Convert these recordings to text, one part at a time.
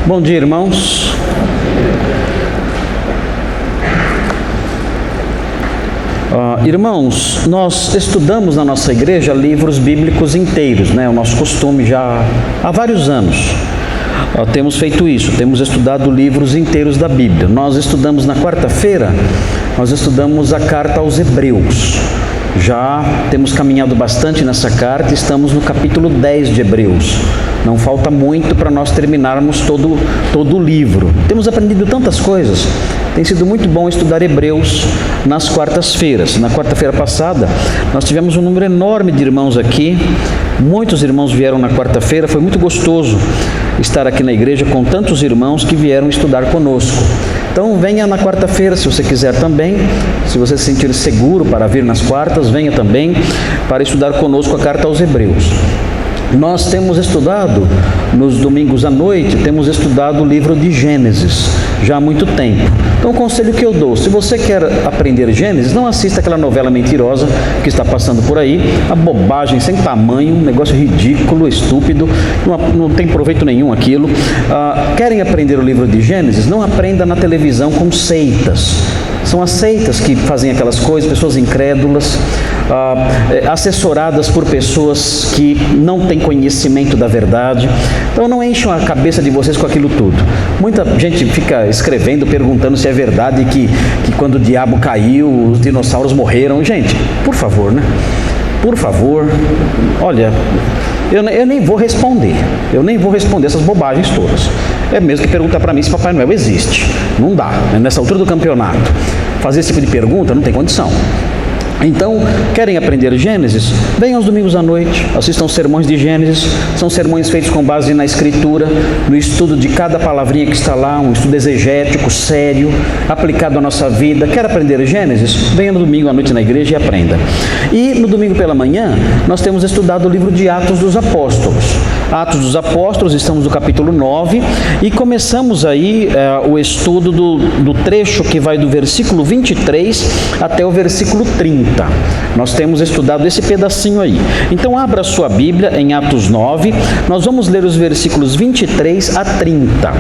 Bom dia, irmãos. Irmãos, nós estudamos na nossa igreja livros bíblicos inteiros, né? O nosso costume já há vários anos. Temos feito isso, temos estudado livros inteiros da Bíblia. Nós estudamos na quarta-feira, nós estudamos a carta aos Hebreus. Já temos caminhado bastante nessa carta, estamos no capítulo 10 de Hebreus. Não falta muito para nós terminarmos todo o livro. Temos aprendido tantas coisas. Tem sido muito bom estudar Hebreus nas quartas-feiras. Na quarta-feira passada, nós tivemos um número enorme de irmãos aqui. Muitos irmãos vieram na quarta-feira. Foi muito gostoso estar aqui na igreja com tantos irmãos que vieram estudar conosco. Então venha na quarta-feira, se você quiser também. Se você se sentir seguro para vir nas quartas, venha também para estudar conosco a carta aos Hebreus. Nós temos estudado, nos domingos à noite, temos estudado o livro de Gênesis, já há muito tempo. Então o conselho que eu dou, se você quer aprender Gênesis, não assista aquela novela mentirosa que está passando por aí, a bobagem sem tamanho, um negócio ridículo, estúpido, não tem proveito nenhum aquilo. Querem aprender o livro de Gênesis? Não aprenda na televisão com seitas. São as seitas que fazem aquelas coisas, pessoas incrédulas, assessoradas por pessoas que não têm conhecimento da verdade. Então não encham a cabeça de vocês com aquilo tudo. Muita gente fica escrevendo, perguntando se é verdade que quando o diabo caiu, os dinossauros morreram. Gente, por favor, né? Por favor, olha, eu nem vou responder. Eu nem vou responder essas bobagens todas. É mesmo que perguntar para mim se Papai Noel existe. Não dá, né? Nessa altura do campeonato. Fazer esse tipo de pergunta não tem condição. Então, querem aprender Gênesis? Venham aos domingos à noite, assistam sermões de Gênesis. São sermões feitos com base na Escritura, no estudo de cada palavrinha que está lá, um estudo exegético, sério, aplicado à nossa vida. Quer aprender Gênesis? Venha no domingo à noite na igreja e aprenda. E no domingo pela manhã, nós temos estudado o livro de Atos dos Apóstolos. Atos dos Apóstolos, estamos no capítulo 9 e começamos aí o estudo do trecho que vai do versículo 23 até o versículo 30. Nós temos estudado esse pedacinho aí. Então abra sua Bíblia em Atos 9, nós vamos ler os versículos 23 a 30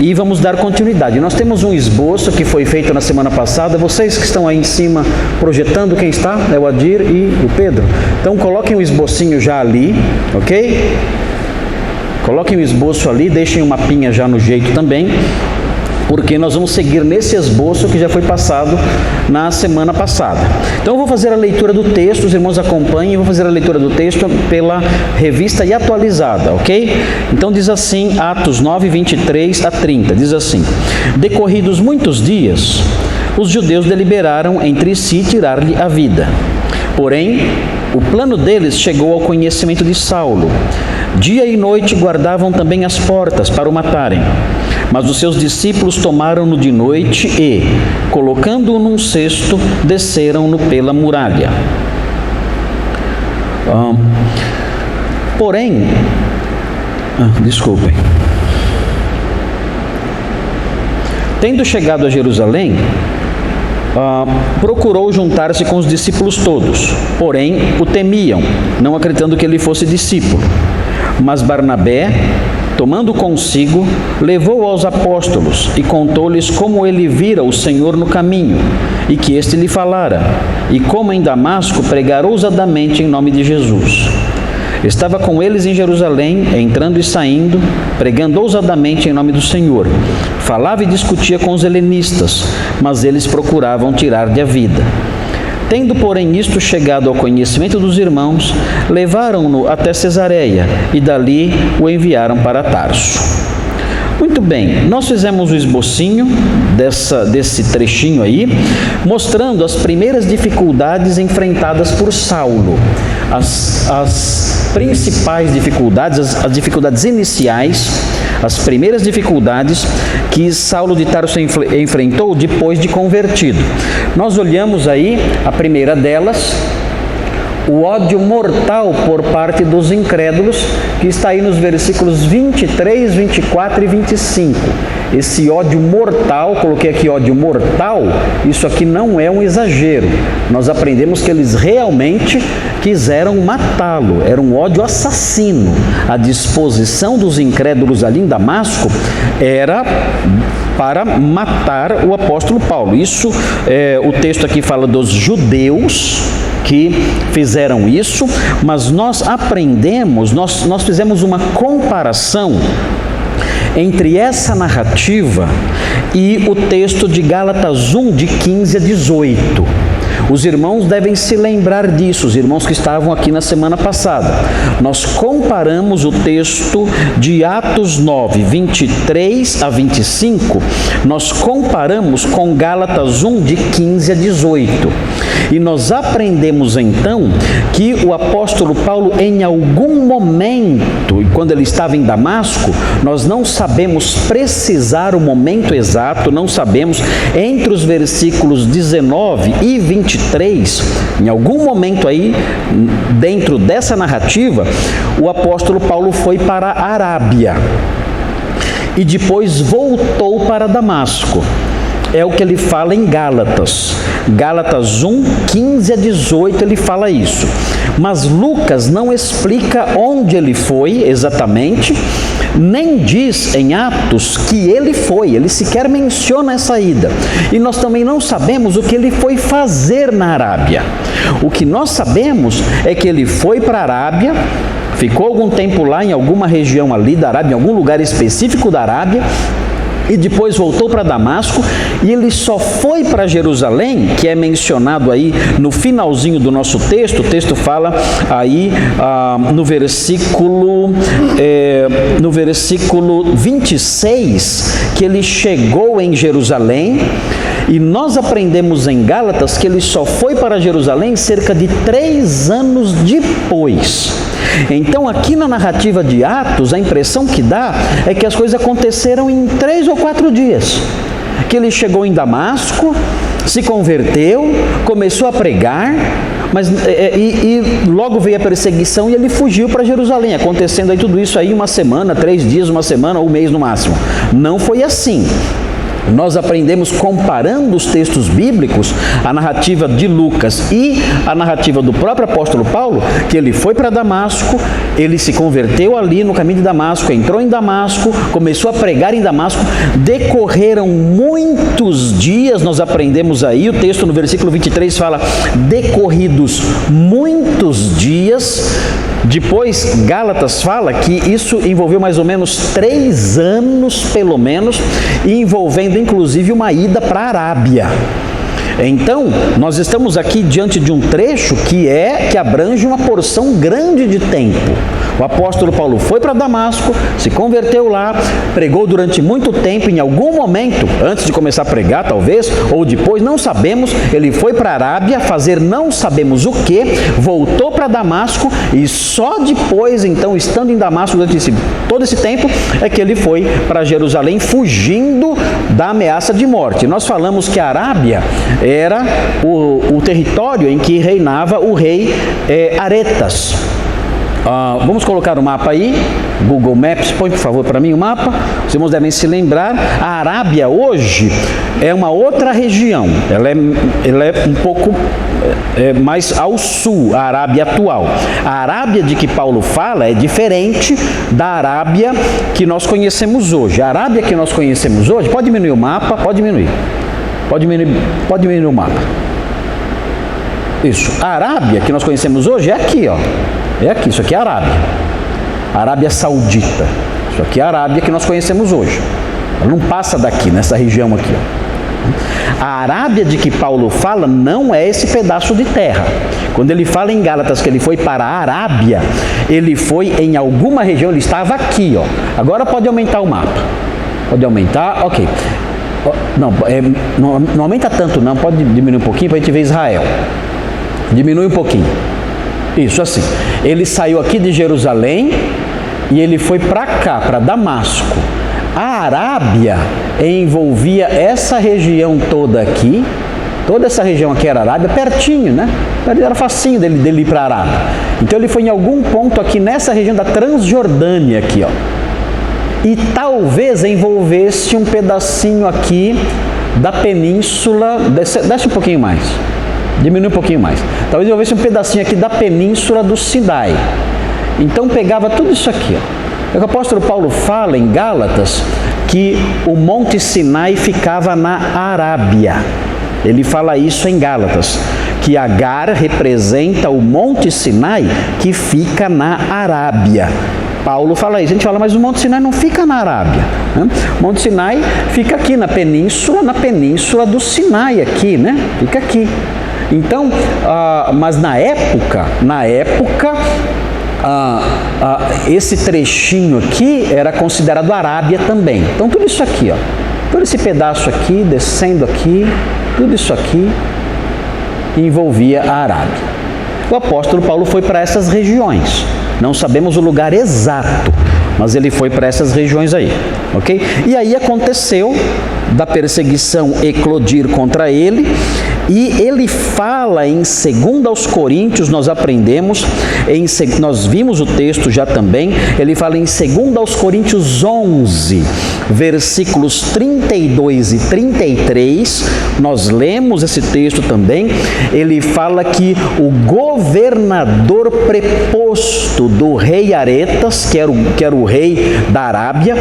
e vamos dar continuidade. Nós temos um esboço que foi feito na semana passada. Vocês que estão aí em cima projetando, quem está? É o Adir e o Pedro. Então coloquem o esbocinho já ali, ok? Coloquem o esboço ali, deixem o mapinha já no jeito também, porque nós vamos seguir nesse esboço que já foi passado na semana passada. Então eu vou fazer a leitura do texto, os irmãos acompanhem, eu vou fazer a leitura do texto pela revista e atualizada, ok? Então diz assim, Atos 9, 23 a 30, diz assim: Decorridos muitos dias, os judeus deliberaram entre si tirar-lhe a vida. Porém, o plano deles chegou ao conhecimento de Saulo. Dia e noite guardavam também as portas para o matarem. Mas os seus discípulos tomaram-no de noite e, colocando-o num cesto, desceram-no pela muralha. Desculpem. Tendo chegado a Jerusalém, procurou juntar-se com os discípulos todos, porém o temiam, não acreditando que ele fosse discípulo. Mas Barnabé, tomando consigo, levou aos apóstolos e contou-lhes como ele vira o Senhor no caminho, e que este lhe falara, e como em Damasco pregara ousadamente em nome de Jesus. Estava com eles em Jerusalém, entrando e saindo, pregando ousadamente em nome do Senhor. Falava e discutia com os helenistas, mas eles procuravam tirar-lhe a vida. Tendo, porém, isto chegado ao conhecimento dos irmãos, levaram-no até Cesareia e dali o enviaram para Tarso. Muito bem, nós fizemos o esbocinho desse trechinho aí, mostrando as primeiras dificuldades enfrentadas por Saulo. As principais dificuldades, as dificuldades iniciais, as primeiras dificuldades que Saulo de Tarso enfrentou depois de convertido. Nós olhamos aí a primeira delas, o ódio mortal por parte dos incrédulos, que está aí nos versículos 23, 24 e 25. esse ódio mortal, coloquei aqui ódio mortal, isso aqui não é um exagero. Nós aprendemos que eles realmente quiseram matá-lo, era um ódio assassino. A disposição dos incrédulos ali em Damasco era para matar o apóstolo Paulo. Isso, o texto aqui fala dos judeus que fizeram isso, mas nós aprendemos, nós fizemos uma comparação entre essa narrativa e o texto de Gálatas 1, de 15 a 18. Os irmãos devem se lembrar disso, os irmãos que estavam aqui na semana passada. Nós comparamos o texto de Atos 9, 23 a 25, nós comparamos com Gálatas 1, de 15 a 18. E nós aprendemos então que o apóstolo Paulo, em algum momento, quando ele estava em Damasco, nós não sabemos precisar o momento exato, não sabemos, entre os versículos 19 e 23, em algum momento aí, dentro dessa narrativa, o apóstolo Paulo foi para a Arábia e depois voltou para Damasco. É o que ele fala em Gálatas. Gálatas 1, 15 a 18, ele fala isso. Mas Lucas não explica onde ele foi exatamente, nem diz em Atos que ele foi, ele sequer menciona essa ida. E nós também não sabemos o que ele foi fazer na Arábia. O que nós sabemos é que ele foi para a Arábia, ficou algum tempo lá em alguma região ali da Arábia, em algum lugar específico da Arábia, e depois voltou para Damasco, e ele só foi para Jerusalém, que é mencionado aí no finalzinho do nosso texto. O texto fala aí no versículo 26, que ele chegou em Jerusalém, e nós aprendemos em Gálatas que ele só foi para Jerusalém cerca de 3 anos depois. Então, aqui na narrativa de Atos, a impressão que dá é que as coisas aconteceram em 3 ou 4 dias. Que ele chegou em Damasco, se converteu, começou a pregar, mas logo veio a perseguição e ele fugiu para Jerusalém, acontecendo aí tudo isso aí uma semana, 3 dias, uma semana ou um mês no máximo. Não foi assim. Nós aprendemos, comparando os textos bíblicos, a narrativa de Lucas e a narrativa do próprio apóstolo Paulo, que ele foi para Damasco, ele se converteu ali no caminho de Damasco, entrou em Damasco, começou a pregar em Damasco, decorreram muitos dias, nós aprendemos aí, o texto no versículo 23 fala, decorridos muitos dias. Depois, Gálatas fala que isso envolveu mais ou menos 3 anos, pelo menos, e envolvendo inclusive uma ida para a Arábia. Então, nós estamos aqui diante de um trecho que abrange uma porção grande de tempo. O apóstolo Paulo foi para Damasco, se converteu lá, pregou durante muito tempo, em algum momento, antes de começar a pregar talvez, ou depois, não sabemos, ele foi para a Arábia fazer não sabemos o que, voltou para Damasco e só depois, então, estando em Damasco durante todo esse tempo, é que ele foi para Jerusalém fugindo da ameaça de morte. Nós falamos que a Arábia era o território em que reinava o rei Aretas. Vamos colocar o mapa aí, Google Maps, põe por favor para mim o mapa. Os irmãos devem se lembrar, a Arábia hoje é uma outra região, ela é um pouco mais ao sul, a Arábia atual. A Arábia de que Paulo fala é diferente da Arábia que nós conhecemos hoje. A Arábia que nós conhecemos hoje, pode diminuir o mapa, pode diminuir o mapa. Isso, a Arábia que nós conhecemos hoje é aqui, ó. É aqui, isso aqui é a Arábia. A Arábia Saudita. Isso aqui é a Arábia que nós conhecemos hoje. Ela não passa daqui, nessa região aqui, ó. A Arábia de que Paulo fala não é esse pedaço de terra. Quando ele fala em Gálatas que ele foi para a Arábia, ele foi em alguma região, ele estava aqui, ó. Agora pode aumentar o mapa. Pode aumentar, ok. Não aumenta tanto não, pode diminuir um pouquinho para a gente ver Israel. Diminui um pouquinho. Isso, assim. Ele saiu aqui de Jerusalém e ele foi para cá, para Damasco. A Arábia envolvia essa região toda aqui. Toda essa região aqui era Arábia, pertinho, né? Era facinho dele ir para a Arábia. Então ele foi em algum ponto aqui nessa região da Transjordânia aqui, ó. e talvez envolvesse um pedacinho aqui da península, desce um pouquinho mais, diminui um pouquinho mais, talvez envolvesse um pedacinho aqui da península do Sinai. Então pegava tudo isso aqui, ó. O apóstolo Paulo fala em Gálatas que o Monte Sinai ficava na Arábia. Ele fala isso em Gálatas, que Agar representa o Monte Sinai que fica na Arábia. Paulo fala isso. A gente fala, mas o Monte Sinai não fica na Arábia, né? O Monte Sinai fica aqui na península do Sinai aqui, né? Fica aqui. Então, mas na época, esse trechinho aqui era considerado Arábia também. Então tudo isso aqui, ó, todo esse pedaço aqui, descendo aqui, tudo isso aqui envolvia a Arábia. O apóstolo Paulo foi para essas regiões. Não sabemos o lugar exato, mas ele foi para essas regiões aí, ok? E aí aconteceu da perseguição eclodir contra ele, e ele fala em 2 aos Coríntios, nós aprendemos, nós vimos o texto já também, ele fala em 2 aos Coríntios 11, versículos 32 e 33, nós lemos esse texto também. Ele fala que o governador preposto do rei Aretas, que era o rei da Arábia,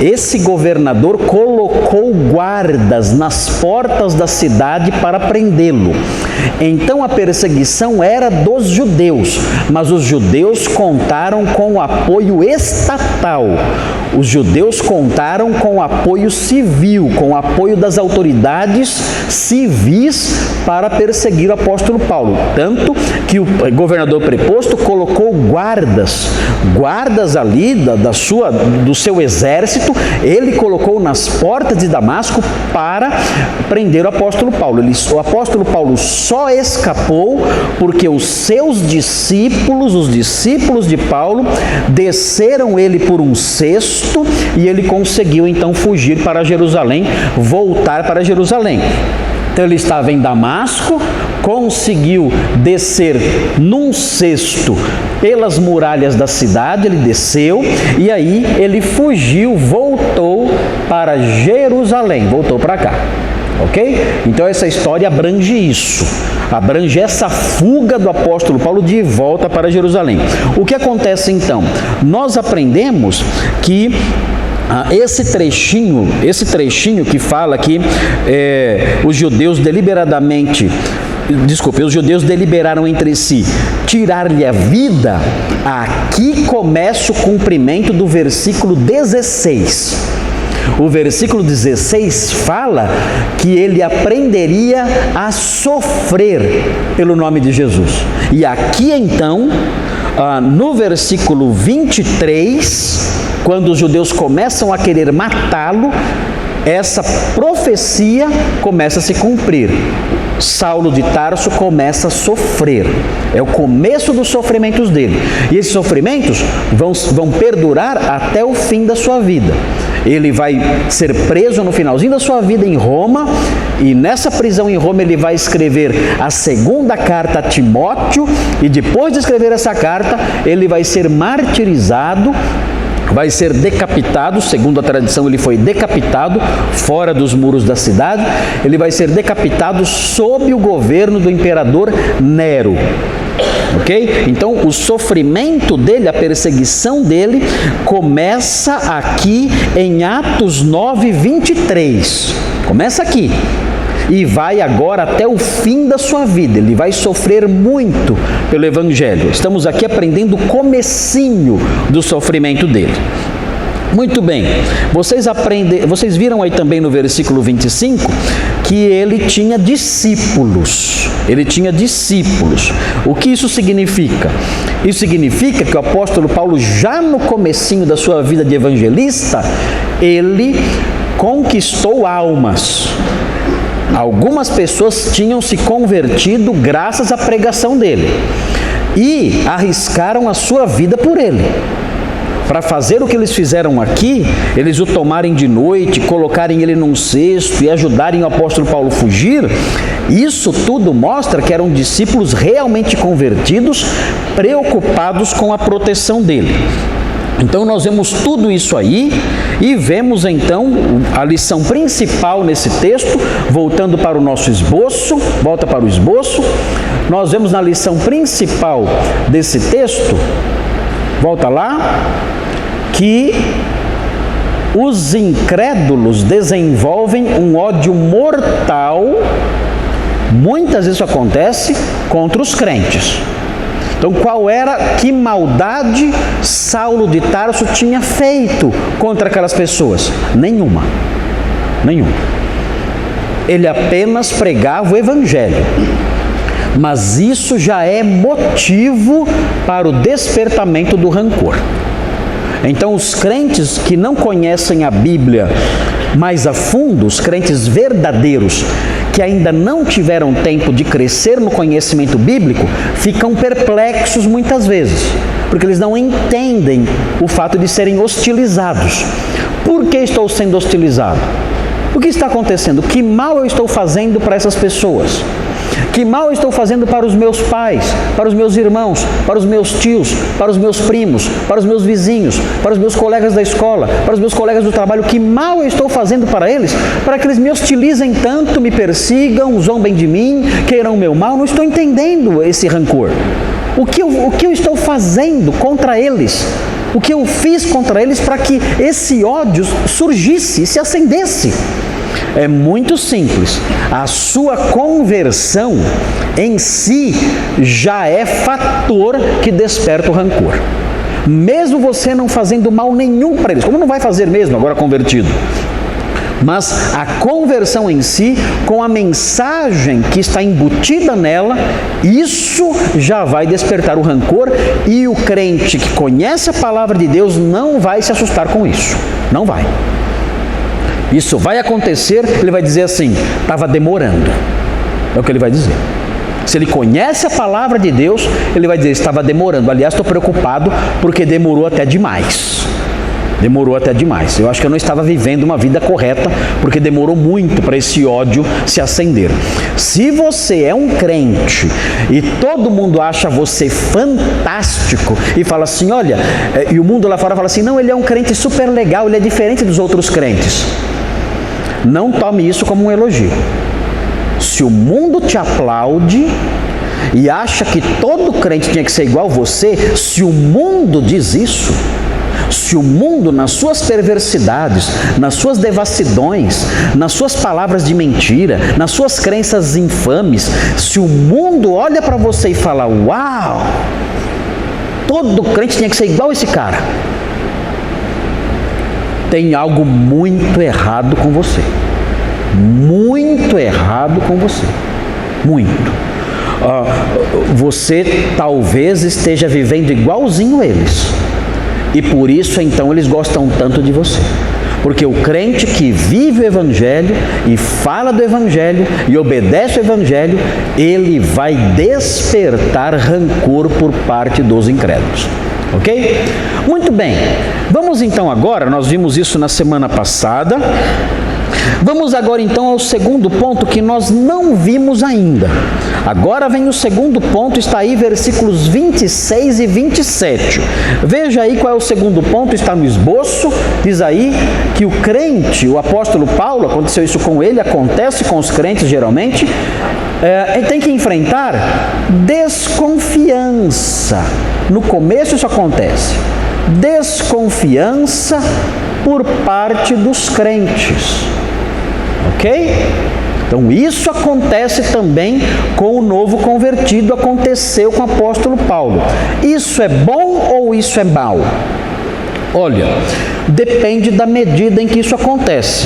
esse governador colocou guardas nas portas da cidade para prendê-lo. Então a perseguição era dos judeus, mas os judeus contaram com o apoio estatal. Os judeus contaram com o apoio civil, com o apoio das autoridades civis para perseguir o apóstolo Paulo. Tanto que o governador preposto colocou guardas ali do seu exército, ele colocou nas portas de Damasco para prender o apóstolo Paulo. O apóstolo Paulo só escapou porque os seus discípulos, os discípulos de Paulo, desceram ele por um cesto e ele conseguiu então fugir para Jerusalém, voltar para Jerusalém. Então ele estava em Damasco, conseguiu descer num cesto pelas muralhas da cidade, ele desceu e aí ele fugiu, voltou para Jerusalém, voltou para cá. Ok? Então essa história abrange isso, abrange essa fuga do apóstolo Paulo de volta para Jerusalém. O que acontece então? Nós aprendemos que esse trechinho que fala que os judeus deliberaram entre si tirar-lhe a vida, aqui começa o cumprimento do versículo 16. O versículo 16 fala que ele aprenderia a sofrer pelo nome de Jesus. E aqui então, no versículo 23, quando os judeus começam a querer matá-lo, essa profecia começa a se cumprir. Saulo de Tarso começa a sofrer. É o começo dos sofrimentos dele. E esses sofrimentos vão perdurar até o fim da sua vida. Ele vai ser preso no finalzinho da sua vida em Roma, e nessa prisão em Roma ele vai escrever a segunda carta a Timóteo, e depois de escrever essa carta, ele vai ser martirizado, vai ser decapitado. Segundo a tradição, ele foi decapitado fora dos muros da cidade. Ele vai ser decapitado sob o governo do imperador Nero. Ok? Então o sofrimento dele, a perseguição dele começa aqui em Atos 9, 23. Começa aqui e vai agora até o fim da sua vida. Ele vai sofrer muito pelo Evangelho. Estamos aqui aprendendo o comecinho do sofrimento dele. Muito bem, vocês viram aí também no versículo 25 que ele tinha discípulos. Ele tinha discípulos. O que isso significa? Isso significa que o apóstolo Paulo, já no comecinho da sua vida de evangelista, ele conquistou almas. Algumas pessoas tinham se convertido graças à pregação dele e arriscaram a sua vida por ele. Para fazer o que eles fizeram aqui, eles o tomarem de noite, colocarem ele num cesto e ajudarem o apóstolo Paulo a fugir, isso tudo mostra que eram discípulos realmente convertidos, preocupados com a proteção dele. Então nós vemos tudo isso aí e vemos então a lição principal nesse texto, voltando para o nosso esboço, volta para o esboço, nós vemos na lição principal desse texto, volta lá, que os incrédulos desenvolvem um ódio mortal, muitas vezes isso acontece, contra os crentes. Então, que maldade Saulo de Tarso tinha feito contra aquelas pessoas? Nenhuma. Ele apenas pregava o Evangelho. Mas isso já é motivo para o despertamento do rancor. Então, os crentes que não conhecem a Bíblia mais a fundo, os crentes verdadeiros, que ainda não tiveram tempo de crescer no conhecimento bíblico, ficam perplexos muitas vezes, porque eles não entendem o fato de serem hostilizados. Por que estou sendo hostilizado? O que está acontecendo? Que mal eu estou fazendo para essas pessoas? Que mal eu estou fazendo para os meus pais, para os meus irmãos, para os meus tios, para os meus primos, para os meus vizinhos, para os meus colegas da escola, para os meus colegas do trabalho? Que mal eu estou fazendo para eles, para que eles me hostilizem tanto, me persigam, zombem de mim, queiram o meu mal? Não estou entendendo esse rancor. O que eu estou fazendo contra eles? O que eu fiz contra eles para que esse ódio surgisse, se acendesse? É muito simples. A sua conversão em si já é fator que desperta o rancor. Mesmo você não fazendo mal nenhum para eles, como não vai fazer mesmo agora convertido? Mas a conversão em si, com a mensagem que está embutida nela, isso já vai despertar o rancor, e o crente que conhece a palavra de Deus não vai se assustar com isso. Não vai. Isso vai acontecer, ele vai dizer assim: estava demorando. É o que ele vai dizer. Se ele conhece a palavra de Deus, ele vai dizer: estava demorando. Aliás, estou preocupado porque demorou até demais. Demorou até demais. Eu acho que eu não estava vivendo uma vida correta, porque demorou muito para esse ódio se acender. Se você é um crente e todo mundo acha você fantástico e fala assim, olha, e o mundo lá fora fala assim, não, ele é um crente super legal, ele é diferente dos outros crentes. Não tome isso como um elogio. Se o mundo te aplaude e acha que todo crente tinha que ser igual a você, se o mundo diz isso, se o mundo, nas suas perversidades, nas suas devassidões, nas suas palavras de mentira, nas suas crenças infames, se o mundo olha para você e fala, uau, todo crente tinha que ser igual a esse cara, tem algo muito errado com você. Muito errado com você. Muito. Você talvez esteja vivendo igualzinho eles. E por isso, então, eles gostam tanto de você. Porque o crente que vive o Evangelho e fala do Evangelho e obedece o Evangelho, ele vai despertar rancor por parte dos incrédulos. Ok? Muito bem. Vamos então agora, nós vimos isso na semana passada. Vamos agora então ao segundo ponto que nós não vimos ainda. Agora vem o segundo ponto, está aí versículos 26 e 27. Veja aí qual é o segundo ponto, está no esboço. Diz aí que o crente, o apóstolo Paulo, aconteceu isso com ele, acontece com os crentes geralmente, ele tem que enfrentar desconfiança. No começo isso acontece. Desconfiança por parte dos crentes. Ok? Então isso acontece também com o novo convertido, aconteceu com o apóstolo Paulo. Isso é bom ou isso é mau? Olha, depende da medida em que isso acontece.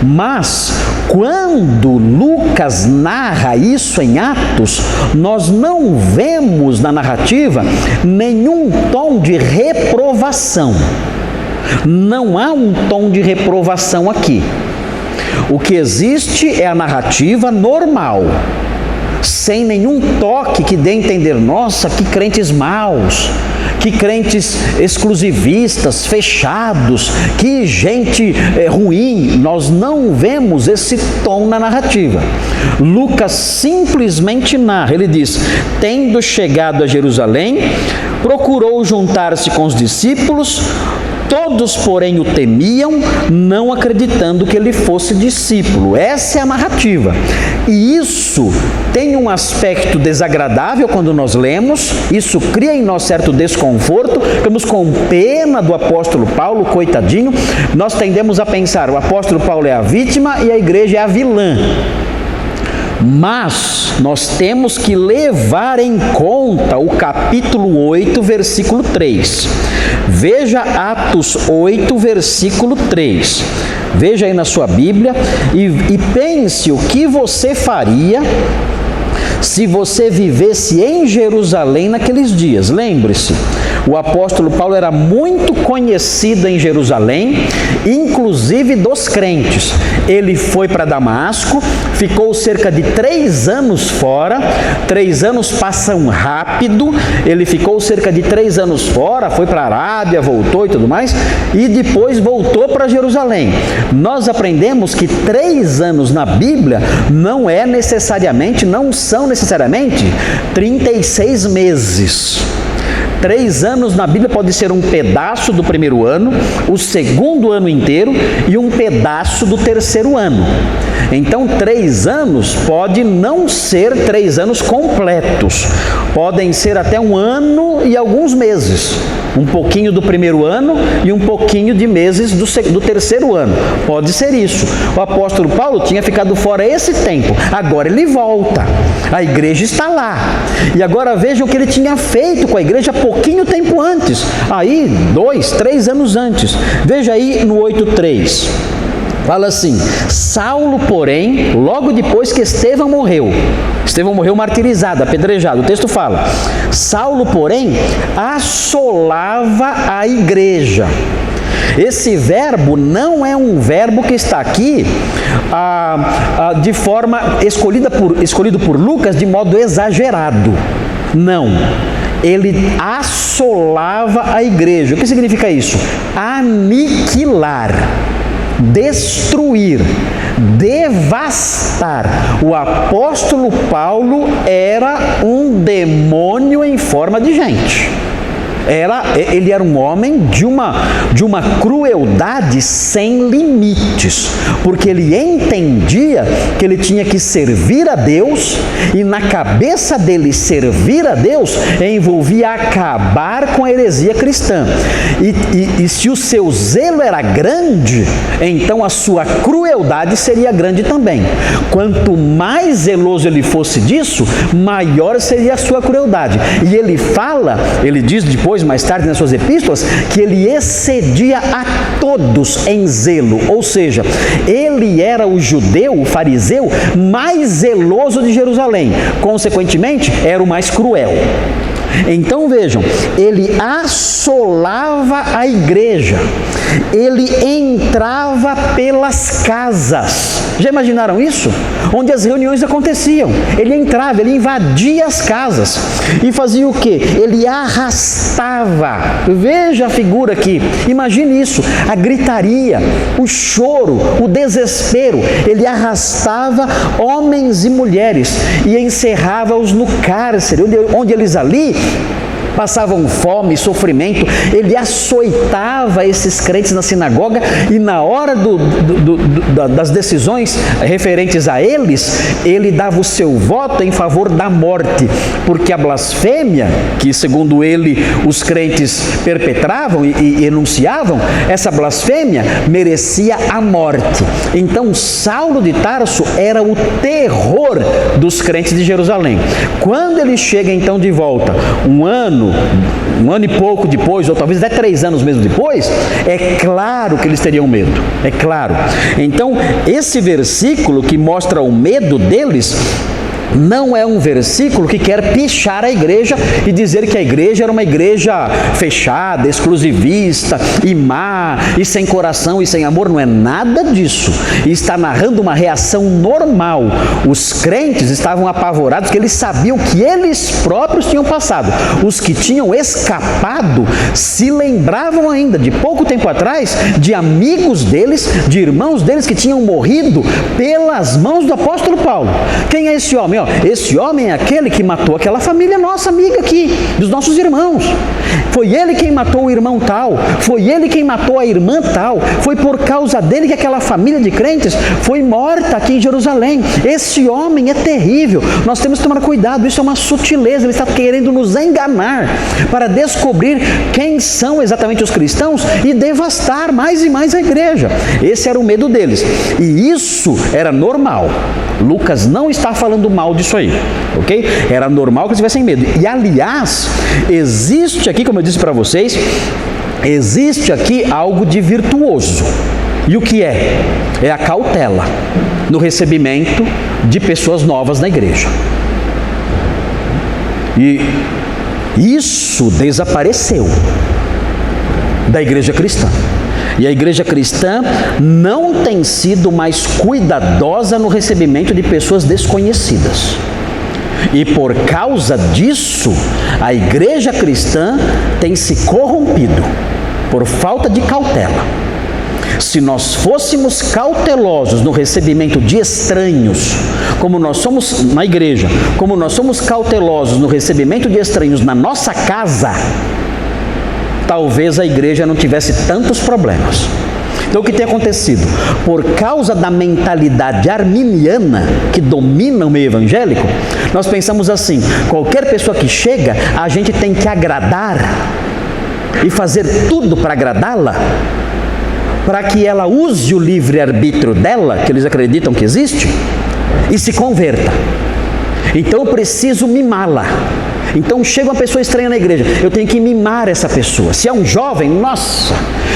Mas quando Lucas narra isso em Atos, nós não vemos na narrativa nenhum tom de reprovação. Não há um tom de reprovação aqui. O que existe é a narrativa normal. sem nenhum toque que dê a entender, nossa, que crentes maus, que crentes exclusivistas, fechados, que gente ruim. Nós não vemos esse tom na narrativa. Lucas simplesmente narra, ele diz: tendo chegado a Jerusalém, procurou juntar-se com os discípulos. Todos, porém, o temiam, não acreditando que ele fosse discípulo. Essa é a narrativa. E isso tem um aspecto desagradável quando nós lemos, isso cria em nós certo desconforto, ficamos com pena do apóstolo Paulo, coitadinho. Nós tendemos a pensar, o apóstolo Paulo é a vítima e a igreja é a vilã. Mas nós temos que levar em conta o capítulo 8, versículo 3. Veja Atos 8, versículo 3. Veja aí na sua Bíblia e pense o que você faria se você vivesse em Jerusalém naqueles dias. Lembre-se, o apóstolo Paulo era muito conhecido em Jerusalém, inclusive dos crentes. Ele foi para Damasco, ficou cerca de 3 anos fora. 3 anos passam rápido. Ele ficou cerca de 3 anos fora, foi para a Arábia, voltou e tudo mais, e depois voltou para Jerusalém. Nós aprendemos que 3 anos na Bíblia não são necessariamente 36 meses. 3 anos na Bíblia pode ser um pedaço do primeiro ano, o segundo ano inteiro e um pedaço do terceiro ano. Então 3 anos pode não ser 3 anos completos, podem ser até 1 ano e alguns meses, um pouquinho do primeiro ano e um pouquinho de meses do terceiro ano, pode ser isso. O apóstolo Paulo tinha ficado fora esse tempo, agora ele volta, a igreja está lá, e agora vejam o que ele tinha feito com a igreja pouquinho tempo antes, aí 2, 3 anos antes. Veja aí no 8:3. Fala assim: Saulo, porém, logo depois que Estevão morreu martirizado, apedrejado, o texto fala: Saulo, porém, assolava a igreja. Esse verbo não é um verbo que está aqui de forma escolhido por Lucas de modo exagerado. Não. Ele assolava a igreja. O que significa isso? Aniquilar, destruir, devastar. O apóstolo Paulo era um demônio em forma de gente. Ele era um homem de uma crueldade sem limites, porque ele entendia que ele tinha que servir a Deus, e na cabeça dele servir a Deus envolvia acabar com a heresia cristã. E se o seu zelo era grande, então a sua crueldade seria grande também. Quanto mais zeloso ele fosse disso, maior seria a sua crueldade. E ele diz depois, mais tarde nas suas epístolas, que ele excedia a todos em zelo, ou seja, ele era o judeu, o fariseu mais zeloso de Jerusalém, consequentemente era o mais cruel. Então vejam, ele assolava a igreja, ele entrava pelas casas. Já imaginaram isso? Onde as reuniões aconteciam. Ele entrava, ele invadia as casas e fazia o quê? Ele arrastava. Veja a figura aqui, imagine isso, a gritaria, o choro, o desespero. Ele arrastava homens e mulheres e encerrava-os no cárcere, onde eles ali passavam fome, sofrimento. Ele açoitava esses crentes na sinagoga, e na hora das decisões referentes a eles, ele dava o seu voto em favor da morte, porque a blasfêmia, que segundo ele os crentes perpetravam e enunciavam, essa blasfêmia merecia a morte. Então Saulo de Tarso era o terror dos crentes de Jerusalém. Quando ele chega então de volta, um ano e pouco depois, ou talvez até 3 anos mesmo depois, é claro que eles teriam medo, é claro. Então, esse versículo que mostra o medo deles Não é um versículo que quer pichar a igreja e dizer que a igreja era uma igreja fechada, exclusivista, e má, e sem coração e sem amor. Não é nada disso. E está narrando uma reação normal. Os crentes estavam apavorados porque eles sabiam que eles próprios tinham passado. Os que tinham escapado se lembravam ainda, de pouco tempo atrás, de amigos deles, de irmãos deles que tinham morrido pelas mãos do apóstolo Paulo. Quem é esse homem? Esse homem é aquele que matou aquela família nossa amiga aqui, dos nossos irmãos. Foi ele quem matou o irmão tal, foi ele quem matou a irmã tal, foi por causa dele que aquela família de crentes foi morta aqui em Jerusalém. Esse homem é terrível, nós temos que tomar cuidado, isso é uma sutileza, ele está querendo nos enganar para descobrir quem são exatamente os cristãos e devastar mais e mais a igreja. Esse era o medo deles, e isso era normal. Lucas não está falando mal disso aí, ok? Era normal que eles tivessem medo. E aliás, existe aqui, como eu disse para vocês, existe aqui algo de virtuoso. E o que é? É a cautela no recebimento de pessoas novas na igreja. E isso desapareceu da igreja cristã. E a igreja cristã não tem sido mais cuidadosa no recebimento de pessoas desconhecidas. E por causa disso, a igreja cristã tem se corrompido por falta de cautela. Se nós fôssemos cautelosos no recebimento de estranhos, como nós somos na igreja, como nós somos cautelosos no recebimento de estranhos na nossa casa, talvez a igreja não tivesse tantos problemas. Então o que tem acontecido? Por causa da mentalidade arminiana que domina o meio evangélico, nós pensamos assim: qualquer pessoa que chega, a gente tem que agradar e fazer tudo para agradá-la, para que ela use o livre-arbítrio dela, que eles acreditam que existe, e se converta. Então eu preciso mimá-la. Então chega uma pessoa estranha na igreja, eu tenho que mimar essa pessoa. Se é um jovem, nossa,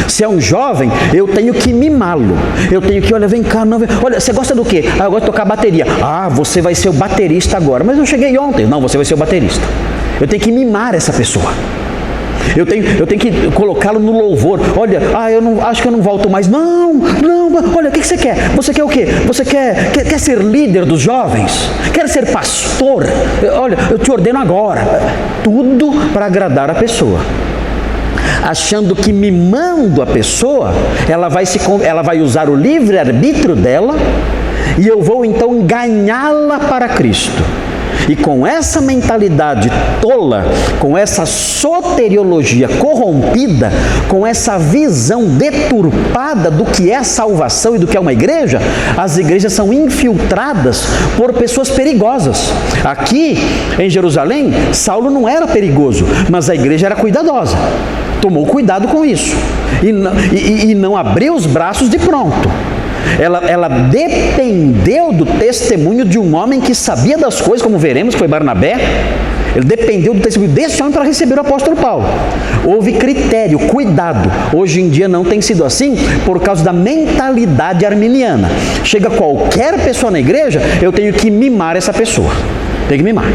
se é um jovem, eu tenho que mimá-lo. Eu tenho que, olha, vem cá, não, olha, você gosta do quê? Ah, eu gosto de tocar bateria. Ah, você vai ser o baterista agora. Mas eu cheguei ontem. Não, você vai ser o baterista. Eu tenho que mimar essa pessoa. Eu tenho que colocá-lo no louvor. Olha, acho que eu não volto mais. Não, olha, o que você quer? Você quer o quê? Você quer ser líder dos jovens? Quer ser pastor? Olha, eu te ordeno agora. Tudo para agradar a pessoa. Achando que mimando a pessoa, ela vai usar o livre-arbítrio dela e eu vou então ganhá-la para Cristo. E com essa mentalidade tola, com essa soteriologia corrompida, com essa visão deturpada do que é salvação e do que é uma igreja, as igrejas são infiltradas por pessoas perigosas. Aqui em Jerusalém, Saulo não era perigoso, mas a igreja era cuidadosa. Tomou cuidado com isso e não abriu os braços de pronto. Ela dependeu do testemunho de um homem que sabia das coisas, como veremos, que foi Barnabé. Ele dependeu do testemunho desse homem para receber o apóstolo Paulo. Houve critério, cuidado. Hoje em dia não tem sido assim por causa da mentalidade arminiana. Chega qualquer pessoa na igreja, eu tenho que mimar essa pessoa. Tem que mimar.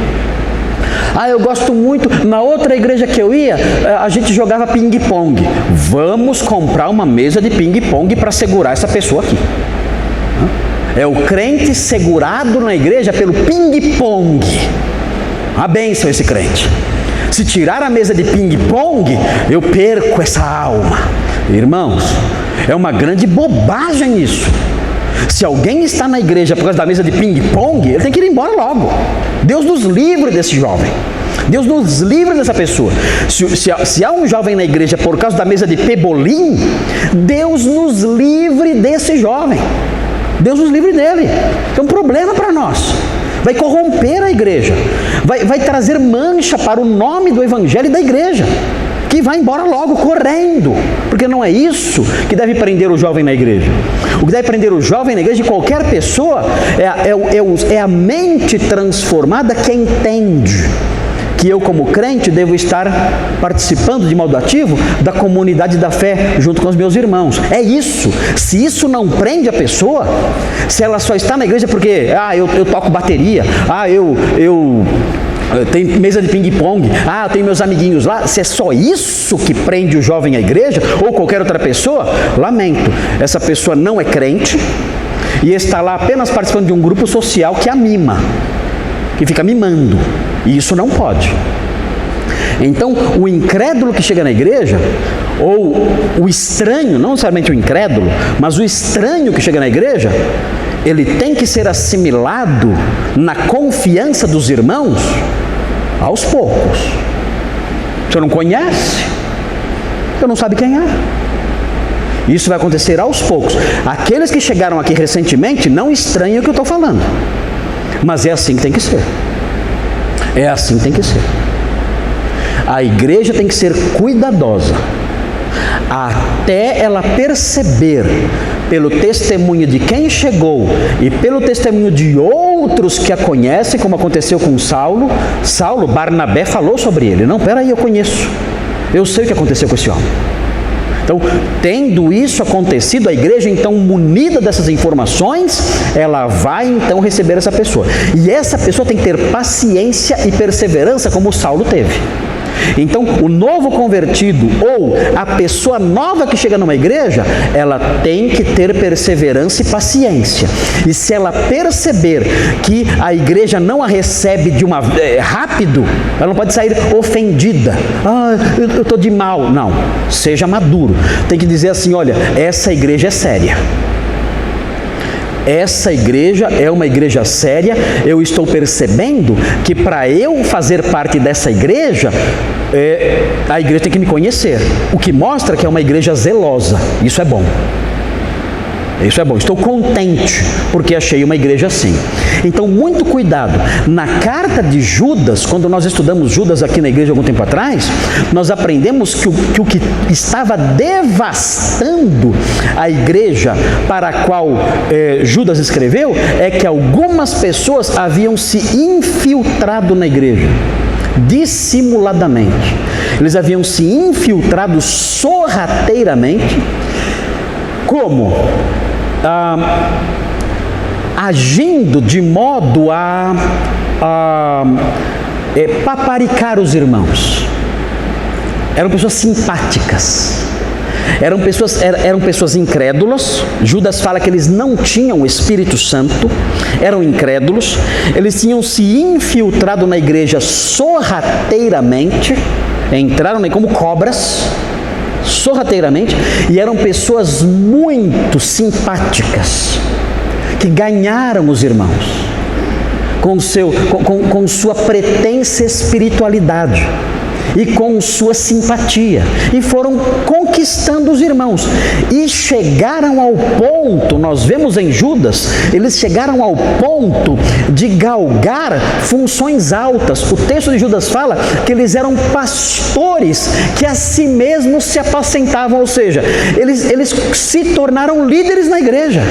Ah, eu gosto muito, na outra igreja que eu ia, a gente jogava ping-pong. Vamos comprar uma mesa de ping-pong para segurar essa pessoa aqui. É o crente segurado na igreja pelo ping-pong. Uma bênção esse crente. Se tirar a mesa de ping-pong, eu perco essa alma. Irmãos, é uma grande bobagem isso. Se alguém está na igreja por causa da mesa de ping-pong, ele tem que ir embora logo. Deus nos livre desse jovem. Deus nos livre dessa pessoa. Se há um jovem na igreja por causa da mesa de pebolim, Deus nos livre desse jovem. Deus nos livre dele. É um problema para nós. Vai corromper a igreja. Vai trazer mancha para o nome do evangelho e da igreja. Que vai embora logo, correndo. Porque não é isso que deve prender o jovem na igreja. O que deve prender o jovem na igreja de qualquer pessoa é a mente transformada que entende que eu, como crente, devo estar participando de modo ativo da comunidade da fé junto com os meus irmãos. É isso. Se isso não prende a pessoa, se ela só está na igreja porque eu toco bateria, eu tenho mesa de ping-pong, eu tenho meus amiguinhos lá, se é só isso que prende o jovem à igreja, ou qualquer outra pessoa, lamento, essa pessoa não é crente e está lá apenas participando de um grupo social que a mima, que fica mimando, e isso não pode. Então, o incrédulo que chega na igreja, ou o estranho, não necessariamente o incrédulo, mas o estranho que chega na igreja, ele tem que ser assimilado na confiança dos irmãos aos poucos. Você não conhece, você não sabe quem é. Isso vai acontecer aos poucos. Aqueles que chegaram aqui recentemente não estranham o que eu estou falando, mas é assim que tem que ser. É assim que tem que ser. A igreja tem que ser cuidadosa, até ela perceber, pelo testemunho de quem chegou e pelo testemunho de outros que a conhecem, como aconteceu com Saulo. Barnabé falou sobre ele. Não, peraí, eu conheço, eu sei o que aconteceu com esse homem. Então, tendo isso acontecido, a igreja então munida dessas informações, ela vai então receber essa pessoa. E essa pessoa tem que ter paciência e perseverança, como Saulo teve. Então, o novo convertido ou a pessoa nova que chega numa igreja, ela tem que ter perseverança e paciência. E se ela perceber que a igreja não a recebe rápido, ela não pode sair ofendida. Eu estou de mal. Não, seja maduro. Tem que dizer assim, olha, essa igreja é séria. Essa igreja é uma igreja séria. Eu estou percebendo que para eu fazer parte dessa igreja, a igreja tem que me conhecer, o que mostra que é uma igreja zelosa. Isso é bom. Isso é bom. Estou contente porque achei uma igreja assim. Então, muito cuidado. Na carta de Judas, quando nós estudamos Judas aqui na igreja algum tempo atrás, nós aprendemos que o que estava devastando a igreja para a qual Judas escreveu é que algumas pessoas haviam se infiltrado na igreja dissimuladamente. Eles haviam se infiltrado sorrateiramente. Como? Agindo de modo a paparicar os irmãos. Eram pessoas simpáticas, eram pessoas incrédulas. Judas fala que eles não tinham o Espírito Santo, eram incrédulos, eles tinham se infiltrado na igreja sorrateiramente, entraram como cobras, sorrateiramente, e eram pessoas muito simpáticas, que ganharam os irmãos com sua pretensa espiritualidade e com sua simpatia, e foram conquistando os irmãos, e chegaram ao ponto, nós vemos em Judas, eles chegaram ao ponto de galgar funções altas. O texto de Judas fala que eles eram pastores que a si mesmos se apacentavam, ou seja, eles se tornaram líderes na igreja.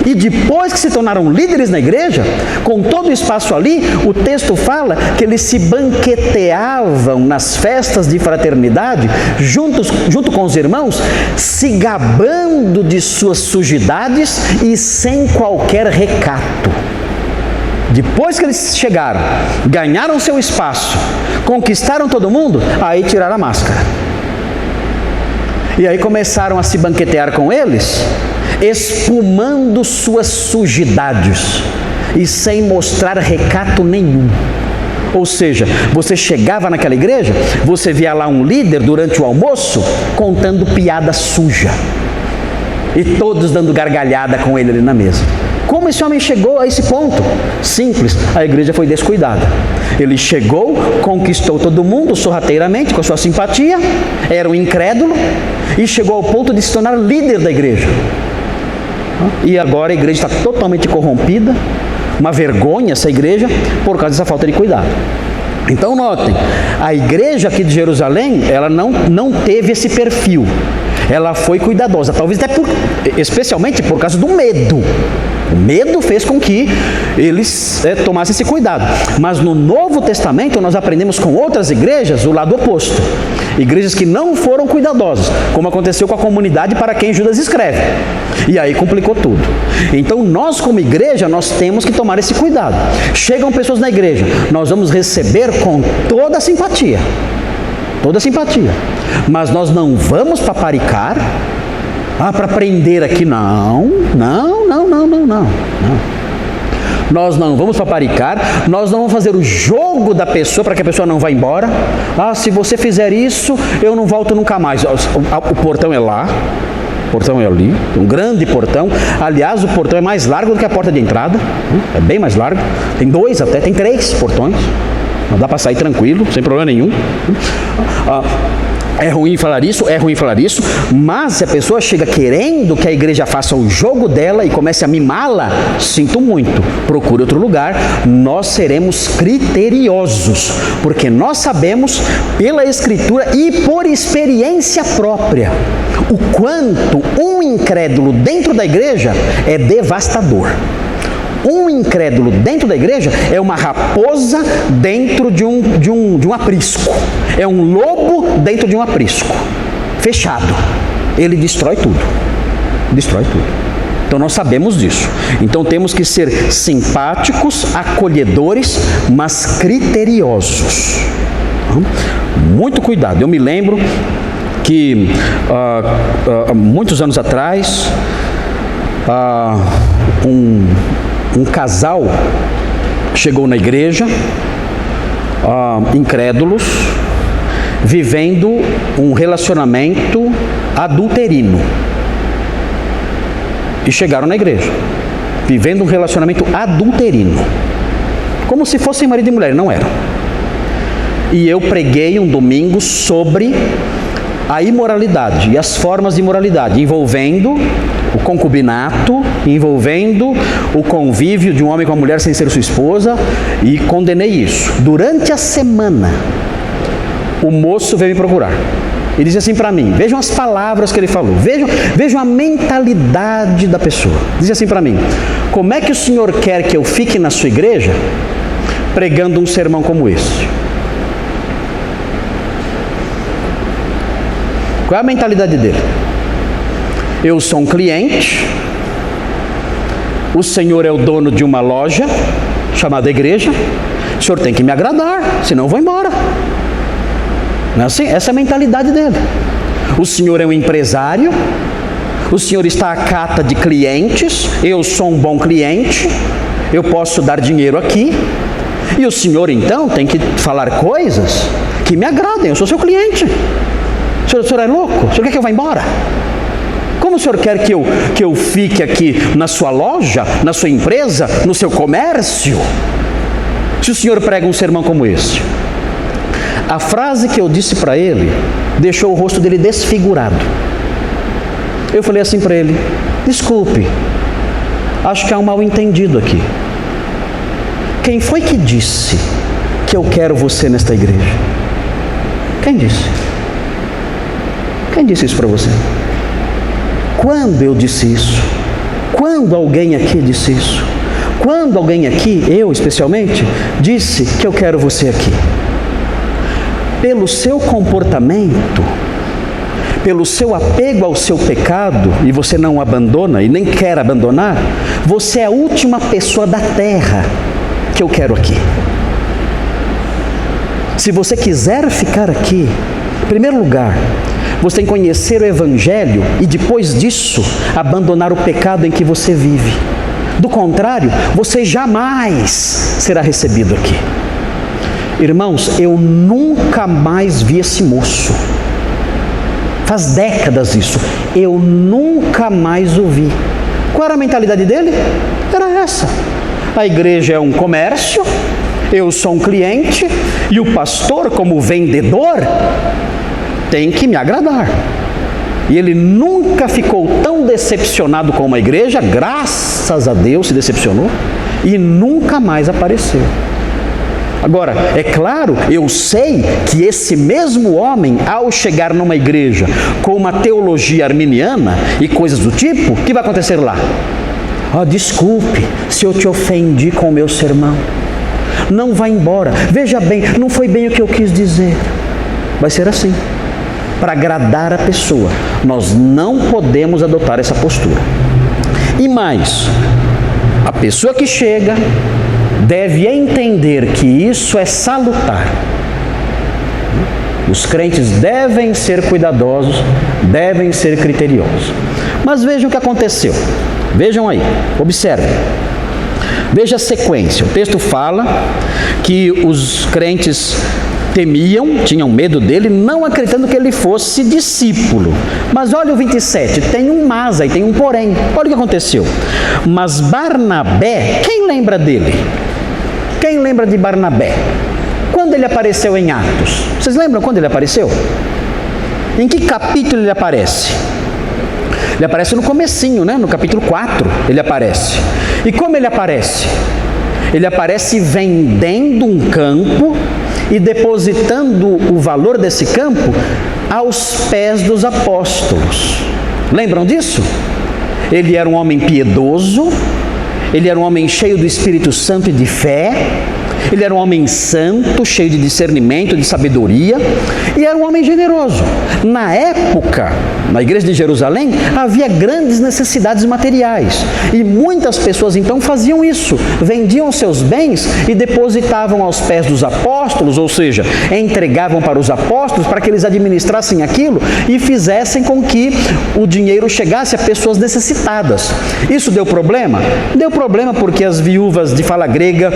E depois que se tornaram líderes na igreja, com todo o espaço ali, o texto fala que eles se banqueteavam nas festas de fraternidade, junto com os irmãos, se gabando de suas sujidades e sem qualquer recato. Depois que eles chegaram, ganharam seu espaço, conquistaram todo mundo, aí tiraram a máscara. E aí começaram a se banquetear com eles, espumando suas sujidades e sem mostrar recato nenhum. Ou seja, você chegava naquela igreja, você via lá um líder durante o almoço contando piada suja e todos dando gargalhada com ele ali na mesa. Como esse homem chegou a esse ponto? Simples, a igreja foi descuidada. Ele chegou, conquistou todo mundo sorrateiramente, com a sua simpatia, era um incrédulo e chegou ao ponto de se tornar líder da igreja. E agora a igreja está totalmente corrompida, uma vergonha essa igreja, por causa dessa falta de cuidado. Então notem, a igreja aqui de Jerusalém, ela não teve esse perfil, ela foi cuidadosa, talvez até especialmente por causa do medo. O medo fez com que eles tomassem esse cuidado. Mas no Novo Testamento nós aprendemos com outras igrejas o lado oposto. Igrejas que não foram cuidadosas, como aconteceu com a comunidade para quem Judas escreve. E aí complicou tudo. Então nós como igreja, nós temos que tomar esse cuidado. Chegam pessoas na igreja, nós vamos receber com toda a simpatia. Toda a simpatia. Mas nós não vamos paparicar, para prender aqui, não. Nós não vamos paparicar, nós não vamos fazer o jogo da pessoa para que a pessoa não vá embora. Se você fizer isso, eu não volto nunca mais. O portão é lá, o portão é ali, um grande portão. Aliás, o portão é mais largo do que a porta de entrada, é bem mais largo. Tem 2 até, tem 3 portões. Não dá para sair tranquilo, sem problema nenhum. É ruim falar isso, mas se a pessoa chega querendo que a igreja faça o jogo dela e comece a mimá-la, sinto muito, procure outro lugar. Nós seremos criteriosos, porque nós sabemos pela Escritura e por experiência própria o quanto um incrédulo dentro da igreja é devastador. Um incrédulo dentro da igreja é uma raposa dentro de um aprisco. É um lobo dentro de um aprisco. Fechado. Ele destrói tudo. Destrói tudo. Então nós sabemos disso. Então temos que ser simpáticos, acolhedores, mas criteriosos. Muito cuidado. Eu me lembro que muitos anos atrás, um casal chegou na igreja, incrédulos, vivendo um relacionamento adulterino. E chegaram na igreja, vivendo um relacionamento adulterino. Como se fossem marido e mulher, não eram. E eu preguei um domingo sobre a imoralidade e as formas de imoralidade, envolvendo o concubinato, envolvendo o convívio de um homem com a mulher sem ser sua esposa, e condenei isso. Durante a semana, o moço veio me procurar. Ele disse assim para mim, vejam as palavras que ele falou, vejam a mentalidade da pessoa. Disse assim para mim, como é que o senhor quer que eu fique na sua igreja pregando um sermão como esse? Qual é a mentalidade dele? Eu sou um cliente, o senhor é o dono de uma loja chamada igreja, o senhor tem que me agradar, senão eu vou embora. Não é assim? Essa é a mentalidade dele. O senhor é um empresário, o senhor está à cata de clientes, eu sou um bom cliente, eu posso dar dinheiro aqui, e o senhor então tem que falar coisas que me agradem, eu sou seu cliente. O senhor é louco? O senhor quer que eu vá embora? Como o senhor quer que eu fique aqui na sua loja, na sua empresa, no seu comércio, se o senhor prega um sermão como esse? A frase que eu disse para ele deixou o rosto dele desfigurado. Eu falei assim para ele, desculpe, acho que há um mal entendido aqui. Quem foi que disse que eu quero você nesta igreja? Quem disse? Quem disse isso para você? Quando eu disse isso? Quando alguém aqui disse isso? Quando alguém aqui, eu especialmente, disse que eu quero você aqui? Pelo seu comportamento, pelo seu apego ao seu pecado, e você não o abandona e nem quer abandonar, você é a última pessoa da terra que eu quero aqui. Se você quiser ficar aqui, em primeiro lugar, você tem que conhecer o Evangelho e depois disso, abandonar o pecado em que você vive. Do contrário, você jamais será recebido aqui. Irmãos, eu nunca mais vi esse moço. Faz décadas isso. Eu nunca mais o vi. Qual era a mentalidade dele? Era essa. A igreja é um comércio, eu sou um cliente, e o pastor, como vendedor, tem que me agradar. E ele nunca ficou tão decepcionado com uma igreja, graças a Deus se decepcionou, e nunca mais apareceu. Agora, é claro, eu sei que esse mesmo homem, ao chegar numa igreja com uma teologia arminiana e coisas do tipo, o que vai acontecer lá? Desculpe se eu te ofendi com o meu sermão. Não vá embora. Veja bem, não foi bem o que eu quis dizer. Vai ser assim. Para agradar a pessoa, nós não podemos adotar essa postura. E mais, a pessoa que chega deve entender que isso é salutar. Os crentes devem ser cuidadosos, devem ser criteriosos. Mas vejam o que aconteceu. Vejam aí, observem. Veja a sequência. O texto fala que os crentes temiam, tinham medo dele, não acreditando que ele fosse discípulo. Mas olha o 27, tem um mas aí, tem um porém. Olha o que aconteceu. Mas Barnabé, quem lembra dele? Quem lembra de Barnabé? Quando ele apareceu em Atos? Vocês lembram quando ele apareceu? Em que capítulo ele aparece? Ele aparece no comecinho, né? No capítulo 4 ele aparece. E como ele aparece? Ele aparece vendendo um campo e depositando o valor desse campo aos pés dos apóstolos. Lembram disso? Ele era um homem piedoso, ele era um homem cheio do Espírito Santo e de fé, ele era um homem santo, cheio de discernimento, de sabedoria, e era um homem generoso. Na época, na igreja de Jerusalém, havia grandes necessidades materiais, e muitas pessoas então faziam isso, vendiam seus bens e depositavam aos pés dos apóstolos, ou seja, entregavam para os apóstolos para que eles administrassem aquilo e fizessem com que o dinheiro chegasse a pessoas necessitadas. Isso deu problema? Deu problema porque as viúvas de fala grega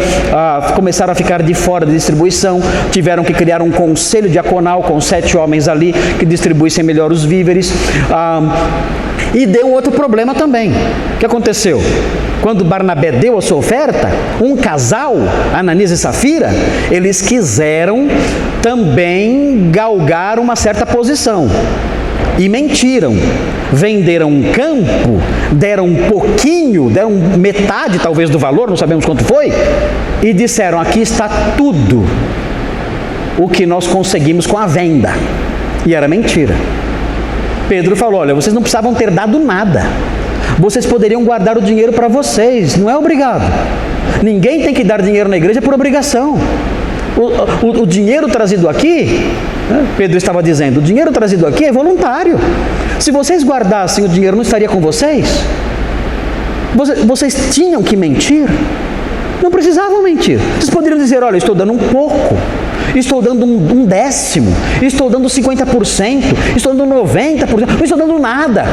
começaram a ficar de fora da distribuição, tiveram que criar um conselho diaconal com 7 homens ali que distribuíssem melhor os víveres, e deu outro problema também. O que aconteceu? Quando Barnabé deu a sua oferta, um casal, Ananias e Safira, eles quiseram também galgar uma certa posição e mentiram. Venderam um campo, deram um pouquinho, deram metade talvez do valor, não sabemos quanto foi, e disseram: aqui está tudo o que nós conseguimos com a venda. E era mentira. Pedro falou: olha, vocês não precisavam ter dado nada, vocês poderiam guardar o dinheiro para vocês, não é obrigado. Ninguém tem que dar dinheiro na igreja por obrigação. O dinheiro trazido aqui, Pedro estava dizendo, o dinheiro trazido aqui é voluntário. Se vocês guardassem o dinheiro, não estaria com vocês? Vocês tinham que mentir? Não precisavam mentir. Vocês poderiam dizer: olha, estou dando um pouco, estou dando um décimo, estou dando 50%, estou dando 90%, não estou dando nada.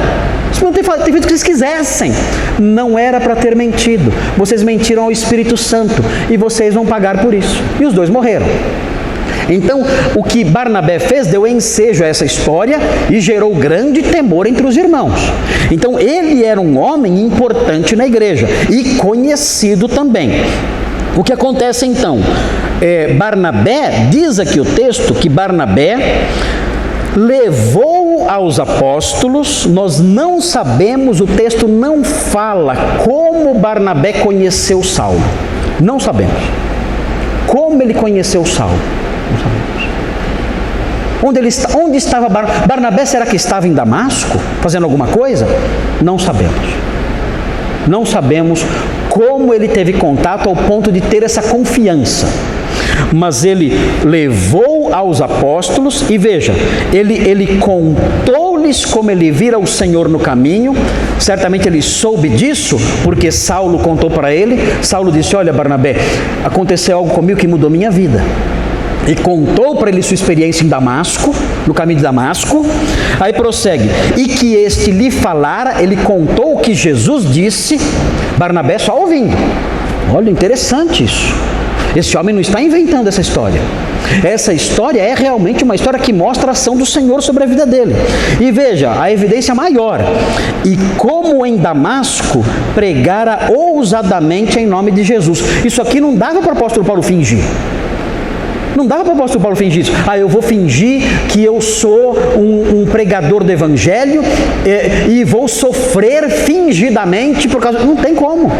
Vocês poderiam ter feito o que vocês quisessem. Não era para ter mentido. Vocês mentiram ao Espírito Santo e vocês vão pagar por isso. E os dois morreram. Então, o que Barnabé fez deu ensejo a essa história e gerou grande temor entre os irmãos. Então, ele era um homem importante na igreja e conhecido também. O que acontece então? Barnabé, diz aqui o texto que Barnabé levou aos apóstolos. Nós não sabemos, o texto não fala como Barnabé conheceu Saulo. Não sabemos. Como ele conheceu Saulo? Não sabemos. Onde estava Barnabé? Será que estava em Damasco, fazendo alguma coisa? Não sabemos. Não sabemos como ele teve contato ao ponto de ter essa confiança. Mas ele levou aos apóstolos e veja, ele contou-lhes como ele vira o Senhor no caminho. Certamente ele soube disso, porque Saulo contou para ele. Saulo disse: olha, Barnabé, aconteceu algo comigo que mudou minha vida. E contou para ele sua experiência em Damasco, no caminho de Damasco. Aí prossegue: e que este lhe falara, ele contou o que Jesus disse. Barnabé só ouvindo. Olha, interessante isso. Esse homem não está inventando essa história. Essa história é realmente uma história que mostra a ação do Senhor sobre a vida dele. E veja, a evidência maior. E como em Damasco pregara ousadamente em nome de Jesus. Isso aqui não dava para o apóstolo Paulo fingir. Não dava para o apóstolo Paulo fingir isso. Eu vou fingir que eu sou um pregador do evangelho e vou sofrer fingidamente por causa... Não tem como.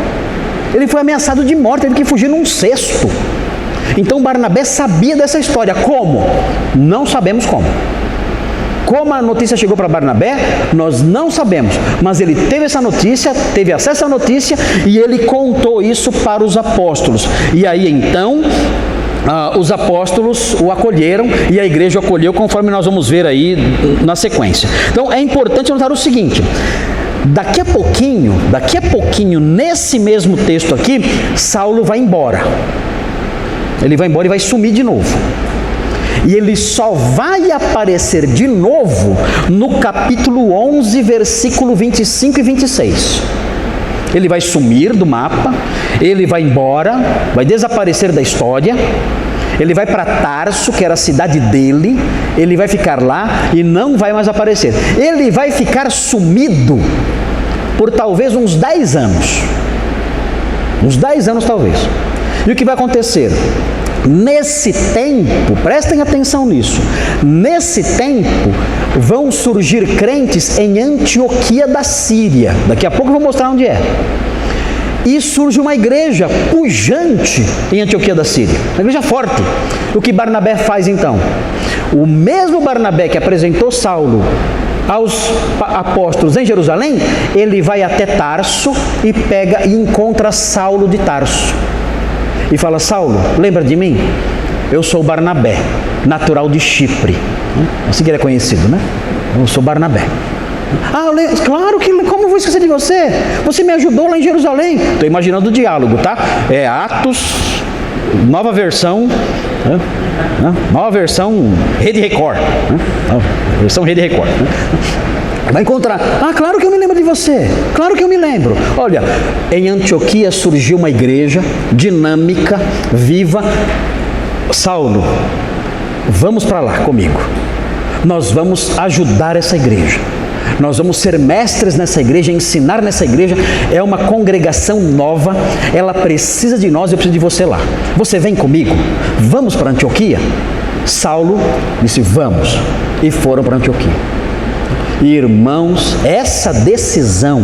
Ele foi ameaçado de morte, teve que fugir num cesto. Então Barnabé sabia dessa história. Como? Não sabemos como. Como a notícia chegou para Barnabé, nós não sabemos, mas ele teve essa notícia, teve acesso à notícia e ele contou isso para os apóstolos. E aí então os apóstolos o acolheram e a igreja o acolheu, conforme nós vamos ver aí na sequência. Então é importante notar o seguinte: daqui a pouquinho, nesse mesmo texto aqui, Saulo vai embora. Ele vai embora e vai sumir de novo. E ele só vai aparecer de novo no capítulo 11, versículo 25 e 26. Ele vai sumir do mapa, ele vai embora, vai desaparecer da história, ele vai para Tarso, que era a cidade dele, ele vai ficar lá e não vai mais aparecer. Ele vai ficar sumido por talvez uns 10 anos. Uns 10 anos talvez. E o que vai acontecer? Nesse tempo, prestem atenção nisso, nesse tempo vão surgir crentes em Antioquia da Síria. Daqui a pouco eu vou mostrar onde é. E surge uma igreja pujante em Antioquia da Síria, uma igreja forte. O que Barnabé faz então? O mesmo Barnabé que apresentou Saulo aos apóstolos em Jerusalém, ele vai até Tarso e pega e encontra Saulo de Tarso. E fala: Saulo, lembra de mim? Eu sou Barnabé, natural de Chipre. Assim que ele é conhecido, né? Eu sou Barnabé. Ah, claro que, como vou esquecer de você? Você me ajudou lá em Jerusalém. Estou imaginando o diálogo, tá? É Atos, nova versão, nova versão Rede Record, versão Rede Record. Vai encontrar: ah, claro que eu me lembro de você, claro que eu me lembro. Olha, em Antioquia surgiu uma igreja dinâmica, viva. Saulo, vamos para lá comigo. Nós vamos ajudar essa igreja. Nós vamos ser mestres nessa igreja, ensinar nessa igreja. É uma congregação nova, ela precisa de nós, eu preciso de você lá. Você vem comigo? Vamos para Antioquia? Saulo disse: vamos. E foram para Antioquia. Irmãos, essa decisão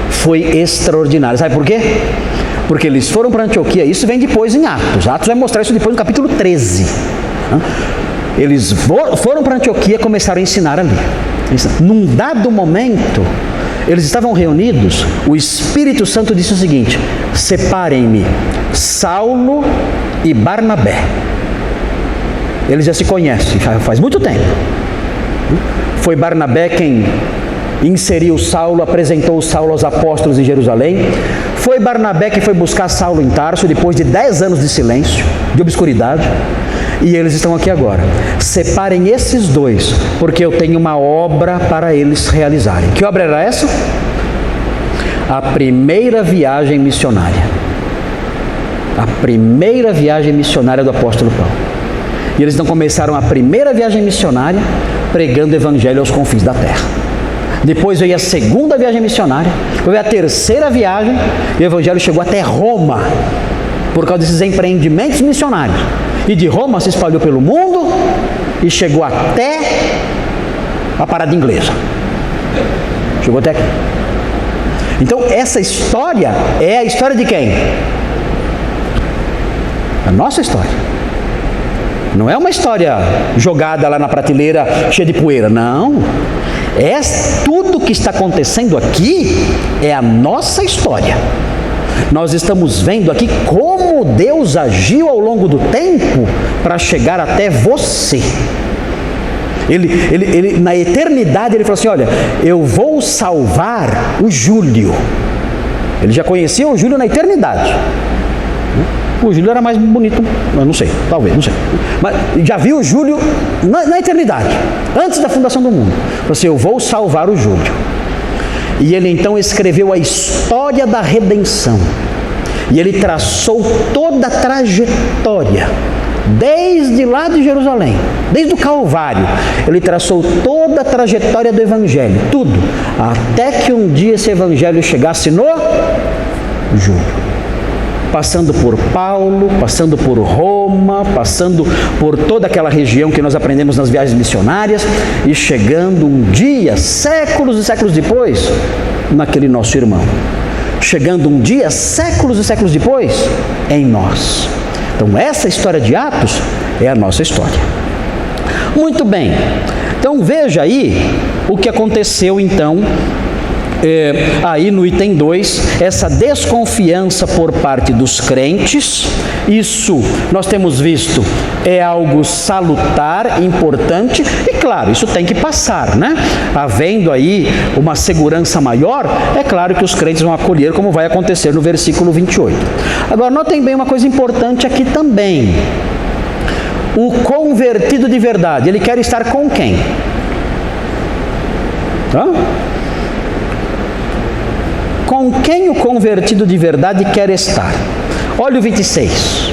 foi extraordinária. Sabe por quê? Porque eles foram para Antioquia. Isso vem depois em Atos. Atos vai mostrar isso depois no capítulo 13. Eles foram para Antioquia e começaram a ensinar ali. Num dado momento, eles estavam reunidos. O Espírito Santo disse o seguinte: separem-me Saulo e Barnabé. Eles já se conhecem, faz muito tempo. Foi Barnabé quem inseriu Saulo, apresentou Saulo aos apóstolos em Jerusalém. Foi Barnabé que foi buscar Saulo em Tarso, depois de 10 anos de silêncio, de obscuridade. E eles estão aqui agora. Separem esses dois, porque eu tenho uma obra para eles realizarem. Que obra era essa? A primeira viagem missionária. A primeira viagem missionária do apóstolo Paulo. E eles então começaram a primeira viagem missionária pregando o evangelho aos confins da terra. Depois veio a segunda viagem missionária, veio a terceira viagem, e o evangelho chegou até Roma, por causa desses empreendimentos missionários. E de Roma se espalhou pelo mundo e chegou até a parada inglesa. Chegou até aqui. Então essa história é a história de quem? A nossa história. Não é uma história jogada lá na prateleira cheia de poeira, não. Tudo que está acontecendo aqui é a nossa história. Nós estamos vendo aqui como Deus agiu ao longo do tempo para chegar até você. Ele na eternidade, ele falou assim: olha, eu vou salvar o Júlio. Ele já conhecia o Júlio na eternidade. O Júlio era mais bonito, eu não sei, talvez, não sei. Mas já viu o Júlio na eternidade, antes da fundação do mundo. Falou assim: eu vou salvar o Júlio. E ele então escreveu a história da redenção. E ele traçou toda a trajetória, desde lá de Jerusalém, desde o Calvário. Ele traçou toda a trajetória do Evangelho, tudo, até que um dia esse Evangelho chegasse no Júlio. Passando por Paulo, passando por Roma, passando por toda aquela região que nós aprendemos nas viagens missionárias, e chegando um dia, séculos e séculos depois, naquele nosso irmão. Chegando um dia, séculos e séculos depois, em nós. Então essa história de Atos é a nossa história. Muito bem. Então Então veja aí o que aconteceu então, aí no item 2, essa desconfiança por parte dos crentes. Isso nós temos visto é algo salutar, importante, e claro, isso tem que passar, né? Havendo aí uma segurança maior, é claro que os crentes vão acolher, como vai acontecer no versículo 28. Agora notem bem uma coisa importante aqui também. O convertido de verdade, ele quer estar com quem? Com quem o convertido de verdade quer estar? Olha o 26.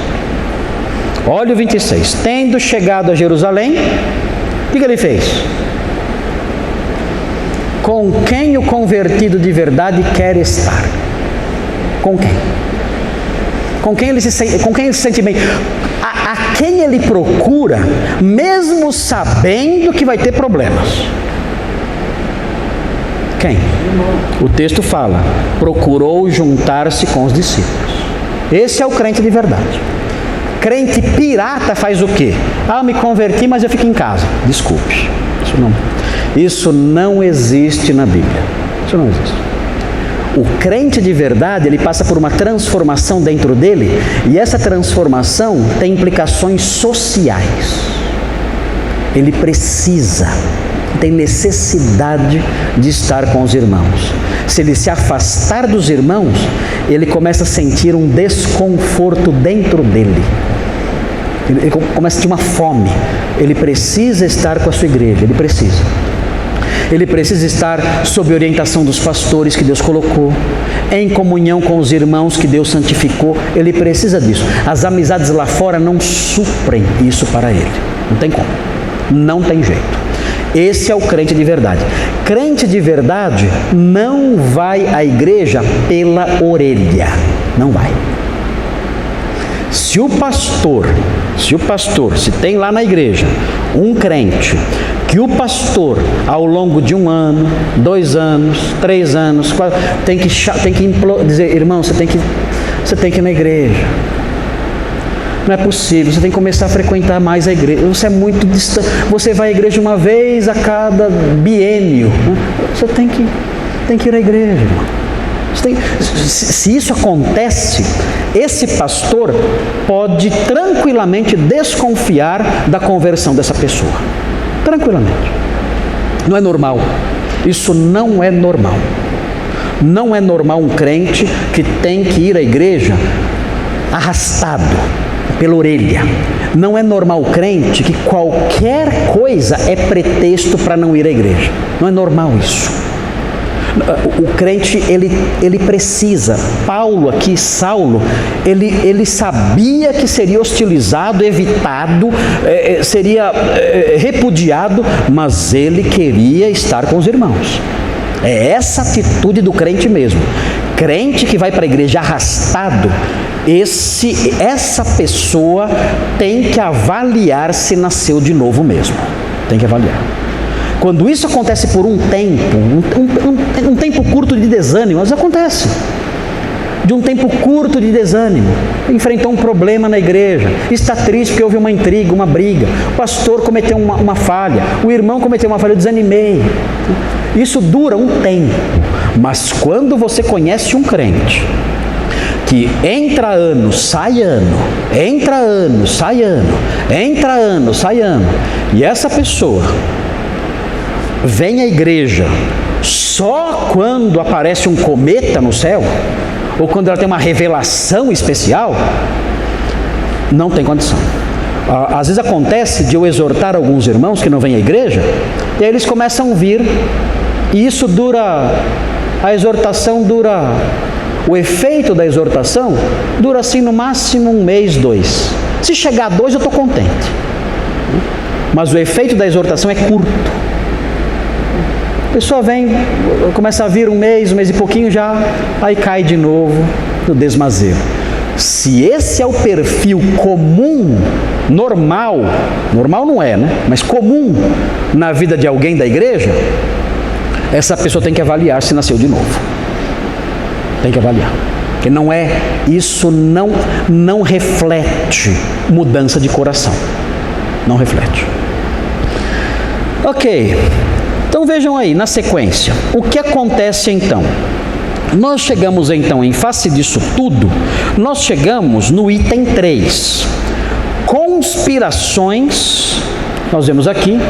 Olha o 26. Tendo chegado a Jerusalém, o que ele fez? Com quem o convertido de verdade quer estar? Com quem? Com quem ele se sente bem? A quem ele procura, mesmo sabendo que vai ter problemas? Quem? O texto fala, procurou juntar-se com os discípulos. Esse é o crente de verdade. Crente pirata faz o quê? Me converti, mas eu fico em casa. Desculpe, isso não existe na Bíblia. Isso não existe. O crente de verdade, ele passa por uma transformação dentro dele, e essa transformação tem implicações sociais. Ele precisa, tem necessidade de estar com os irmãos. Se ele se afastar dos irmãos, ele começa a sentir um desconforto dentro dele. Ele começa a sentir uma fome. Ele precisa estar com a sua igreja, ele precisa. Ele precisa estar sob orientação dos pastores que Deus colocou, em comunhão com os irmãos que Deus santificou. Ele precisa disso. As amizades lá fora não suprem isso para ele. Não tem como. Não tem jeito. Esse é o crente de verdade. Crente de verdade não vai à igreja pela orelha. Não vai. Se tem lá na igreja um crente que o pastor, ao longo de 1 ano, 2 anos, 3 anos, 4, tem que dizer, irmão, você tem que ir na igreja. Não é possível, você tem que começar a frequentar mais a igreja. Você é muito distante, você vai à igreja uma vez a cada biênio. Né? Você tem que ir à igreja, irmão. Se isso acontece, esse pastor pode tranquilamente desconfiar da conversão dessa pessoa. Tranquilamente. Não é normal. Isso não é normal. Não é normal um crente que tem que ir à igreja arrastado pela orelha. Não é normal o crente que qualquer coisa é pretexto para não ir à igreja. Não é normal isso. O crente, ele precisa. Paulo aqui, Saulo, ele sabia que seria hostilizado, evitado, seria repudiado, mas ele queria estar com os irmãos. É essa atitude do crente mesmo. Crente que vai para a igreja arrastado, essa pessoa tem que avaliar se nasceu de novo mesmo. Tem que avaliar. Quando isso acontece por um tempo, um tempo curto de desânimo, mas acontece. De um tempo curto de desânimo, enfrentou um problema na igreja, está triste porque houve uma intriga, uma briga, o pastor cometeu uma falha, o irmão cometeu uma falha, eu desanimei. Isso dura um tempo, mas quando você conhece um crente, que entra ano, sai ano, entra ano, sai ano, entra ano, sai ano, e essa pessoa vem à igreja só quando aparece um cometa no céu, ou quando ela tem uma revelação especial, não tem condição. Às vezes acontece de eu exortar alguns irmãos que não vêm à igreja, e aí eles começam a vir, e isso a exortação dura, o efeito da exortação dura assim no máximo 1 mês, 2. Se chegar a 2 eu estou contente, mas o efeito da exortação é curto. A pessoa vem, começa a vir 1 mês e pouquinho já, aí cai de novo no desmazeiro. Se esse é o perfil comum, normal não é, né? Mas comum na vida de alguém da igreja, essa pessoa tem que avaliar se nasceu de novo. Tem que avaliar. Porque isso não reflete mudança de coração. Não reflete. Ok, então vejam aí, na sequência, o que acontece então? Nós chegamos então, em face disso tudo, nós chegamos no item 3, conspirações, nós vemos aqui,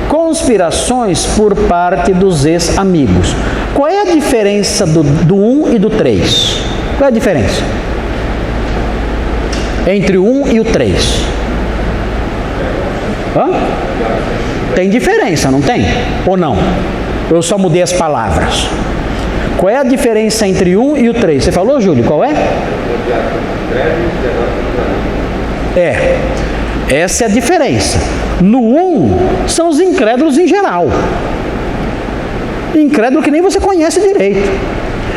conspirações por parte dos ex-amigos. Qual é a diferença do 1 e do 3? Qual é a diferença entre o 1 e o 3? Tem diferença, não tem? Ou não? Eu só mudei as palavras. Qual é a diferença entre 1 e o 3? Você falou, Júlio? Qual é? Essa é a diferença. No 1, são os incrédulos em geral. Incrédulo que nem você conhece direito.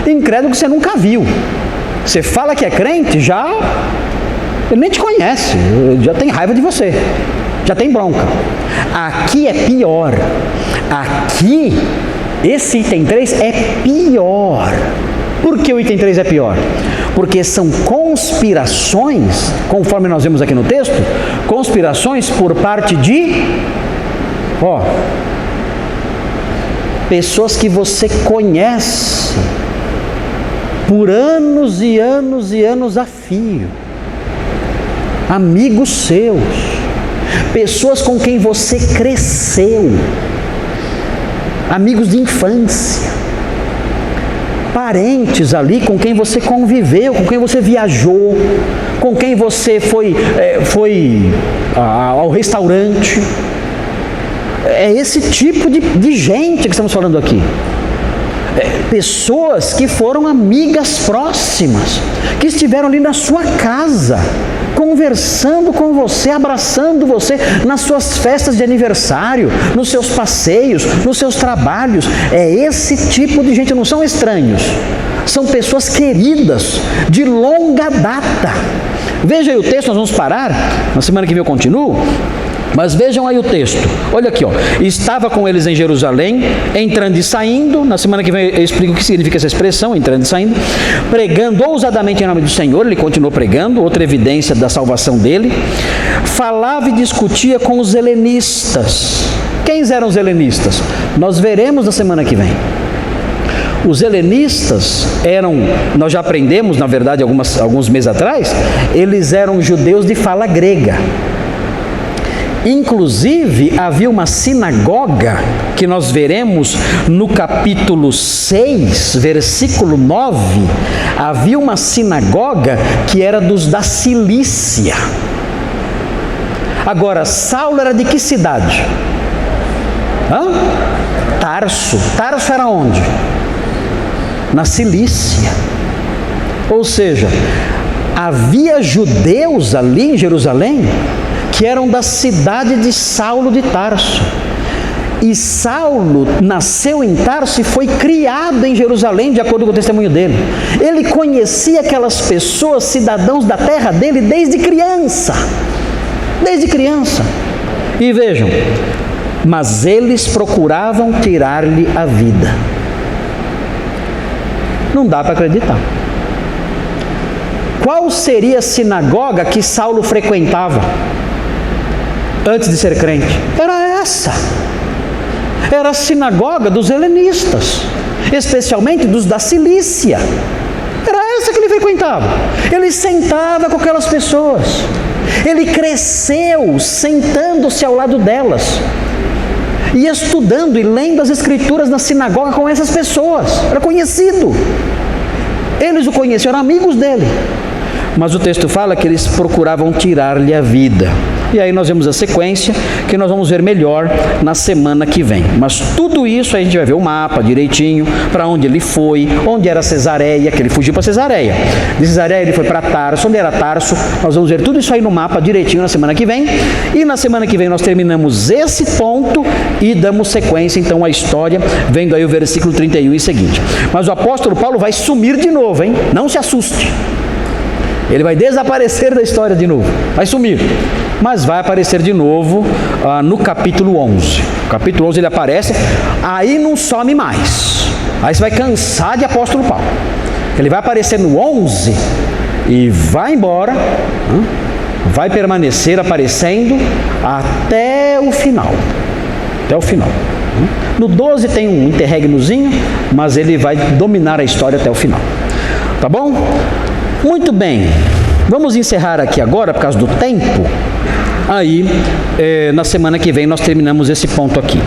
Incrédulo que você nunca viu. Você fala que é crente, ele nem te conhece, já tem raiva de você, já tem bronca. Aqui é pior. Aqui, esse item 3 é pior. Por que o item 3 é pior? Porque são conspirações, conforme nós vemos aqui no texto, conspirações por parte de pessoas que você conhece por anos e anos e anos a fio, amigos seus, pessoas com quem você cresceu, amigos de infância, parentes ali com quem você conviveu, com quem você viajou, com quem você foi ao restaurante. É esse tipo de gente que estamos falando aqui. Pessoas que foram amigas próximas, que estiveram ali na sua casa, conversando com você, abraçando você nas suas festas de aniversário, nos seus passeios, nos seus trabalhos. É esse tipo de gente, não são estranhos, são pessoas queridas, de longa data. Veja aí o texto, nós vamos parar, na semana que vem eu continuo. Mas vejam aí o texto, olha aqui, estava com eles em Jerusalém, entrando e saindo, na semana que vem eu explico o que significa essa expressão, entrando e saindo, pregando ousadamente em nome do Senhor, ele continuou pregando, outra evidência da salvação dele, falava e discutia com os helenistas. Quem eram os helenistas? Nós veremos na semana que vem. Os helenistas nós já aprendemos, na verdade, alguns meses atrás, eles eram judeus de fala grega. Inclusive, havia uma sinagoga, que nós veremos no capítulo 6, versículo 9, havia uma sinagoga que era dos da Cilícia. Agora, Saulo era de que cidade? Tarso. Tarso era onde? Na Cilícia. Ou seja, havia judeus ali em Jerusalém que eram da cidade de Saulo de Tarso. E Saulo nasceu em Tarso e foi criado em Jerusalém, de acordo com o testemunho dele. Ele conhecia aquelas pessoas, cidadãos da terra dele, desde criança. Desde criança. E vejam, mas eles procuravam tirar-lhe a vida. Não dá para acreditar. Qual seria a sinagoga que Saulo frequentava antes de ser crente? Era essa. Era a sinagoga dos helenistas, especialmente dos da Cilícia. Era essa que ele frequentava. Ele sentava com aquelas pessoas. Ele cresceu sentando-se ao lado delas e estudando e lendo as escrituras na sinagoga com essas pessoas. Era conhecido. Eles o conheciam, eram amigos dele. Mas o texto fala que eles procuravam tirar-lhe a vida. E aí nós vemos a sequência, que nós vamos ver melhor na semana que vem. Mas tudo isso a gente vai ver o mapa direitinho, para onde ele foi, onde era Cesareia, que ele fugiu para Cesareia. De Cesareia ele foi para Tarso, onde era Tarso. Nós vamos ver tudo isso aí no mapa direitinho na semana que vem. E na semana que vem nós terminamos esse ponto e damos sequência então à história, vendo aí o versículo 31 e seguinte. Mas o apóstolo Paulo vai sumir de novo, hein? Não se assuste. Ele vai desaparecer da história de novo, vai sumir, mas vai aparecer de novo no capítulo 11. No capítulo 11 ele aparece, aí não some mais. Aí você vai cansar de apóstolo Paulo. Ele vai aparecer no 11 e vai embora, vai permanecer aparecendo até o final. até o final. No 12 tem um interregnozinho, mas ele vai dominar a história até o final. Tá bom? Muito bem. Vamos encerrar aqui agora, por causa do tempo. Aí, na semana que vem, nós terminamos esse ponto aqui.